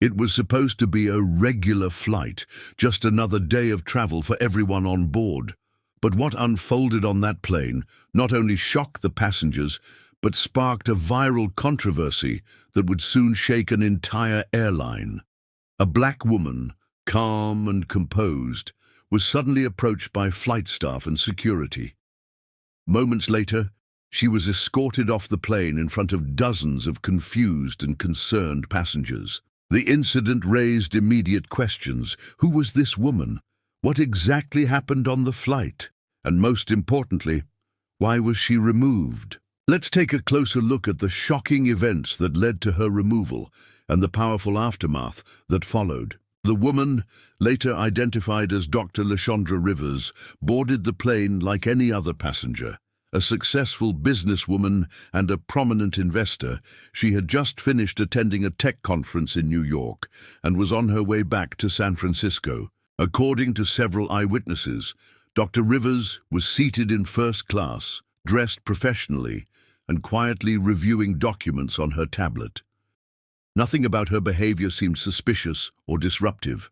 It was supposed to be a regular flight, just another day of travel for everyone on board. But what unfolded on that plane not only shocked the passengers, but sparked a viral controversy that would soon shake an entire airline. A black woman, calm and composed, was suddenly approached by flight staff and security. Moments later, she was escorted off the plane in front of dozens of confused and concerned passengers. The incident raised immediate questions. Who was this woman? What exactly happened on the flight? And most importantly, why was she removed? Let's take a closer look at the shocking events that led to her removal and the powerful aftermath that followed. The woman, later identified as Dr. Lashondra Rivers, boarded the plane like any other passenger. A successful businesswoman and a prominent investor, she had just finished attending a tech conference in New York and was on her way back to San Francisco. According to several eyewitnesses, Dr. Rivers was seated in first class, dressed professionally, and quietly reviewing documents on her tablet. Nothing about her behavior seemed suspicious or disruptive.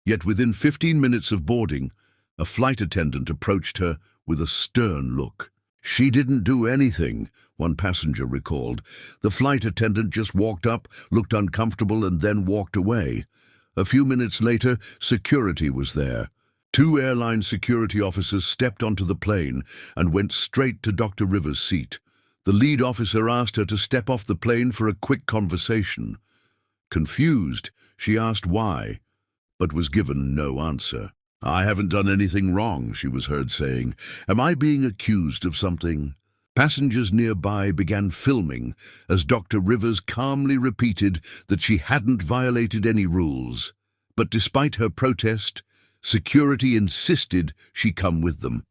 Yet within 15 minutes of boarding, a flight attendant approached her with a stern look. "She didn't do anything," one passenger recalled. "The flight attendant just walked up, looked uncomfortable, and then walked away." A few minutes later, security was there. 2 airline security officers stepped onto the plane and went straight to Dr. Rivers' seat. The lead officer asked her to step off the plane for a quick conversation. Confused, she asked why, but was given no answer. "I haven't done anything wrong," she was heard saying. "Am I being accused of something?" Passengers nearby began filming as Dr. Rivers calmly repeated that she hadn't violated any rules. But despite her protest, security insisted she come with them.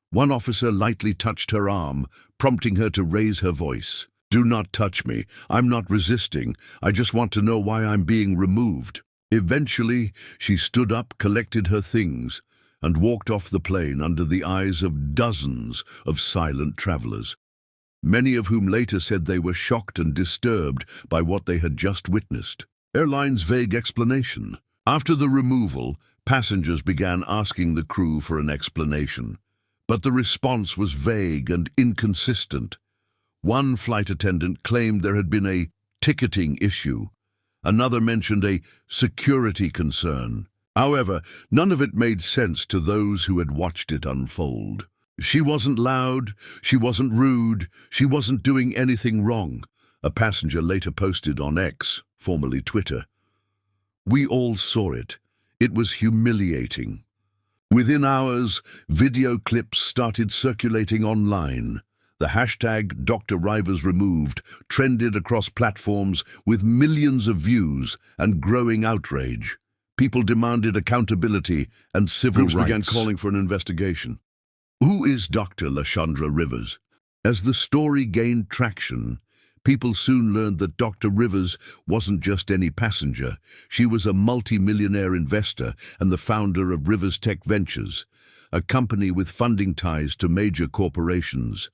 One officer lightly touched her arm, prompting her to raise her voice. "Do not touch me. I'm not resisting. I just want to know why I'm being removed." Eventually, she stood up, collected her things, and walked off the plane under the eyes of dozens of silent travelers, many of whom later said they were shocked and disturbed by what they had just witnessed. Airline's vague explanation. After the removal, passengers began asking the crew for an explanation, but the response was vague and inconsistent. One flight attendant claimed there had been a ticketing issue. Another mentioned a security concern. However, none of it made sense to those who had watched it unfold. "She wasn't loud, she wasn't rude, she wasn't doing anything wrong," a passenger later posted on X, formerly Twitter. "We all saw it. It was humiliating." Within hours, video clips started circulating online. The hashtag Dr. Rivers Removed trended across platforms with millions of views and growing outrage. People demanded accountability and civil rights. Began calling for an investigation. Who is Dr. Lashondra Rivers? As the story gained traction, people soon learned that Dr. Rivers wasn't just any passenger. She was a multi-millionaire investor and the founder of Rivers Tech Ventures, a company with funding ties to major corporations,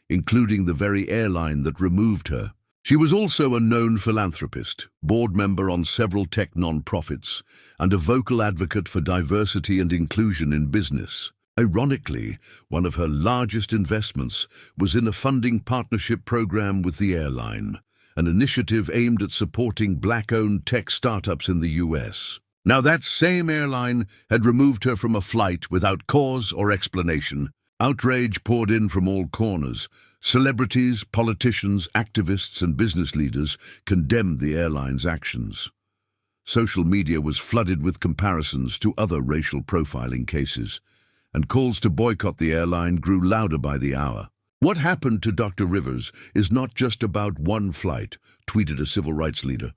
including the very airline that removed her. She was also a known philanthropist, board member on several tech non-profits, and a vocal advocate for diversity and inclusion in business. Ironically, one of her largest investments was in a funding partnership program with the airline, an initiative aimed at supporting black-owned tech startups in the US. Now that same airline had removed her from a flight without cause or explanation. Outrage poured in from all corners. Celebrities, politicians, activists, and business leaders condemned the airline's actions. Social media was flooded with comparisons to other racial profiling cases, and calls to boycott the airline grew louder by the hour. "What happened to Dr. Rivers is not just about one flight," tweeted a civil rights leader.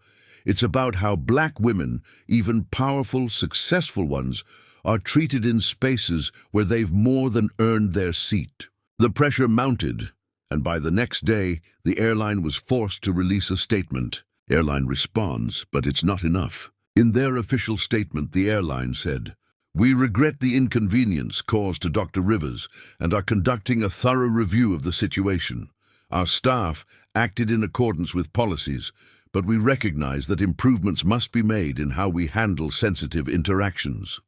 "It's about how black women, even powerful, successful ones, are treated in spaces where they've more than earned their seat." The pressure mounted, and by the next day, the airline was forced to release a statement. Airline responds, but it's not enough. In their official statement, the airline said, "We regret the inconvenience caused to Dr. Rivers and are conducting a thorough review of the situation. Our staff acted in accordance with policies, but we recognize that improvements must be made in how we handle sensitive interactions.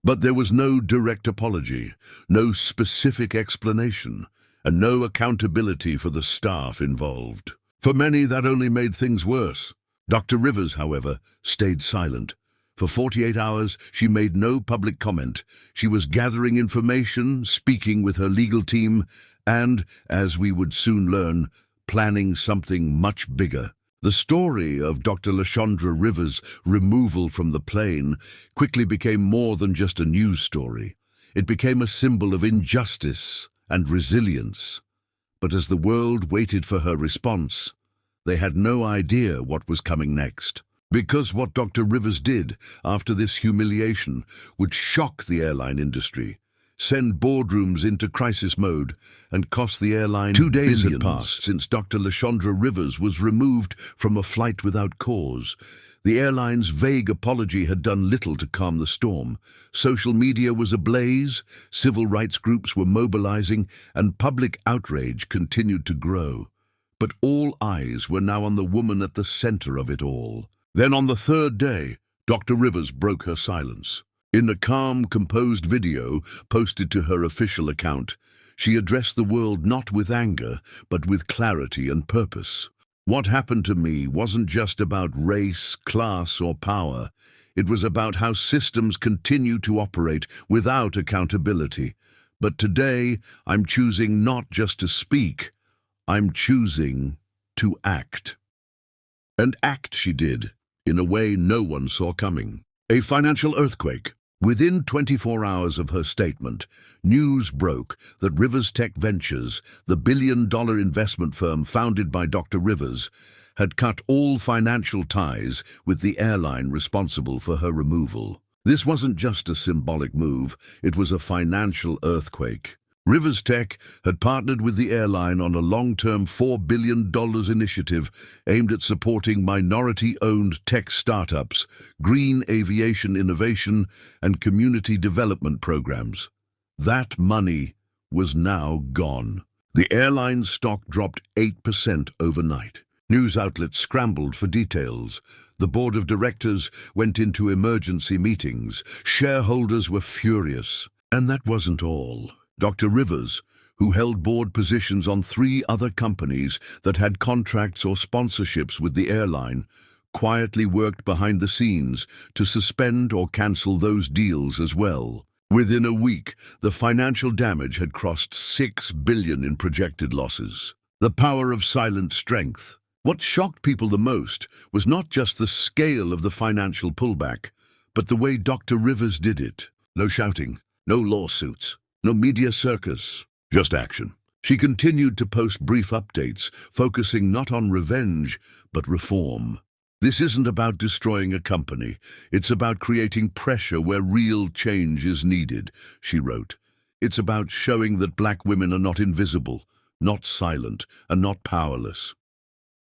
But there was no direct apology, no specific explanation, and no accountability for the staff involved. For many, that only made things worse. Dr. Rivers, however, stayed silent. For 48 hours, she made no public comment. She was gathering information, speaking with her legal team, and, as we would soon learn, planning something much bigger. The story of Dr. Lashondra Rivers' removal from the plane quickly became more than just a news story. It became a symbol of injustice and resilience. But as the world waited for her response, they had no idea what was coming next. Because what Dr. Rivers did after this humiliation would shock the airline industry, send boardrooms into crisis mode, and cost the airline 2 days had passed since Dr. Lashondra Rivers was removed from a flight without cause. The airline's vague apology had done little to calm the storm. Social media was ablaze, civil rights groups were mobilizing, and public outrage continued to grow. But all eyes were now on the woman at the center of it all. Then on the third day, Dr. Rivers broke her silence. In a calm, composed video posted to her official account, she addressed the world not with anger, but with clarity and purpose. What happened to me wasn't just about race, class, or power. It was about how systems continue to operate without accountability. But today, I'm choosing not just to speak, I'm choosing to act. And act she did, in a way no one saw coming. A financial earthquake. Within 24 hours of her statement, news broke that Rivers Tech Ventures, the billion-dollar investment firm founded by Dr. Rivers, had cut all financial ties with the airline responsible for her removal. This wasn't just a symbolic move, it was a financial earthquake. Rivers Tech had partnered with the airline on a long-term $4 billion initiative aimed at supporting minority-owned tech startups, green aviation innovation, and community development programs. That money was now gone. The airline stock dropped 8% overnight. News outlets scrambled for details. The board of directors went into emergency meetings. Shareholders were furious. And that wasn't all. Dr. Rivers, who held board positions on 3 other companies that had contracts or sponsorships with the airline, quietly worked behind the scenes to suspend or cancel those deals as well. Within a week, the financial damage had crossed $6 billion in projected losses. The power of silent strength. What shocked people the most was not just the scale of the financial pullback, but the way Dr. Rivers did it. No shouting, no lawsuits. No media circus, just action. She continued to post brief updates, focusing not on revenge, but reform. This isn't about destroying a company. It's about creating pressure where real change is needed, she wrote. It's about showing that Black women are not invisible, not silent, and not powerless.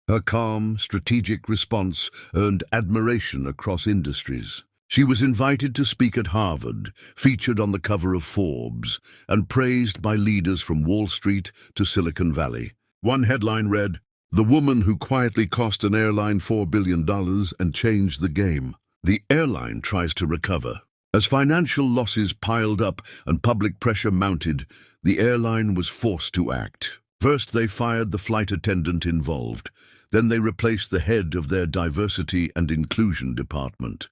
Her calm, strategic response earned admiration across industries. She was invited to speak at Harvard, featured on the cover of Forbes, and praised by leaders from Wall Street to Silicon Valley. One headline read, "The woman who quietly cost an airline $4 billion and changed the game." The airline tries to recover. As financial losses piled up and public pressure mounted, the airline was forced to act. First, they fired the flight attendant involved. Then they replaced the head of their diversity and inclusion department.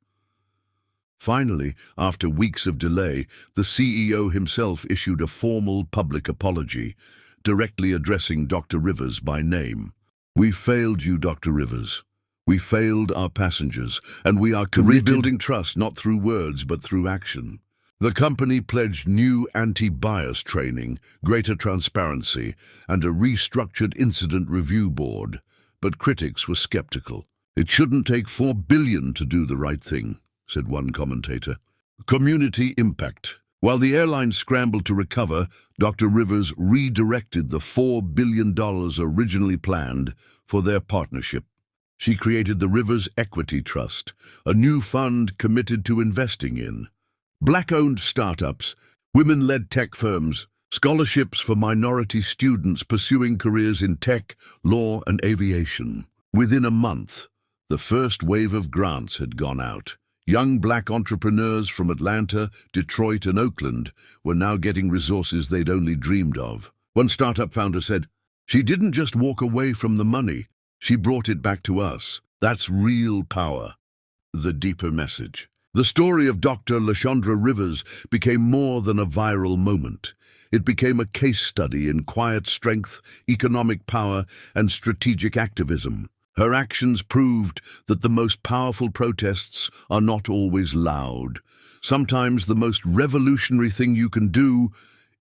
Finally, after weeks of delay, the CEO himself issued a formal public apology, directly addressing Dr. Rivers by name. "We failed you, Dr. Rivers. We failed our passengers, and we are rebuilding trust not through words but through action." The company pledged new anti-bias training, greater transparency, and a restructured incident review board. But critics were skeptical. "It shouldn't take $4 billion to do the right thing," said one commentator. Community impact. While the airline scrambled to recover, Dr. Rivers redirected the $4 billion originally planned for their partnership. She created the Rivers Equity Trust, a new fund committed to investing in Black-owned startups, women-led tech firms, scholarships for minority students pursuing careers in tech, law, and aviation. Within a month, the first wave of grants had gone out. Young black entrepreneurs from Atlanta, Detroit, and Oakland were now getting resources they'd only dreamed of. One startup founder said, "She didn't just walk away from the money, she brought it back to us. That's real power." The deeper message. The story of Dr. Lashondra Rivers became more than a viral moment. It became a case study in quiet strength, economic power, and strategic activism. Her actions proved that the most powerful protests are not always loud. Sometimes the most revolutionary thing you can do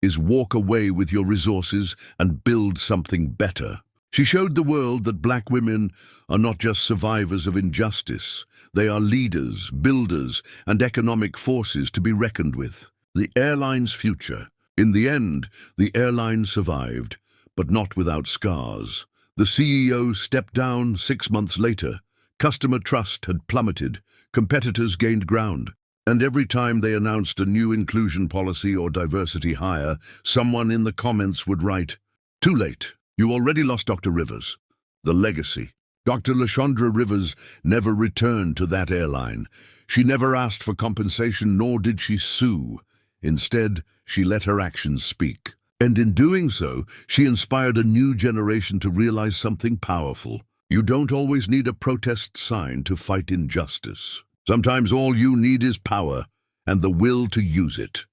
is walk away with your resources and build something better. She showed the world that black women are not just survivors of injustice. They are leaders, builders, and economic forces to be reckoned with. The airline's future. In the end, the airline survived, but not without scars. The CEO stepped down 6 months later. Customer trust had plummeted. Competitors gained ground. And every time they announced a new inclusion policy or diversity hire, someone in the comments would write, "Too late. You already lost Dr. Rivers." The legacy. Dr. Lashondra Rivers never returned to that airline. She never asked for compensation, nor did she sue. Instead, she let her actions speak. And in doing so, she inspired a new generation to realize something powerful. You don't always need a protest sign to fight injustice. Sometimes all you need is power and the will to use it.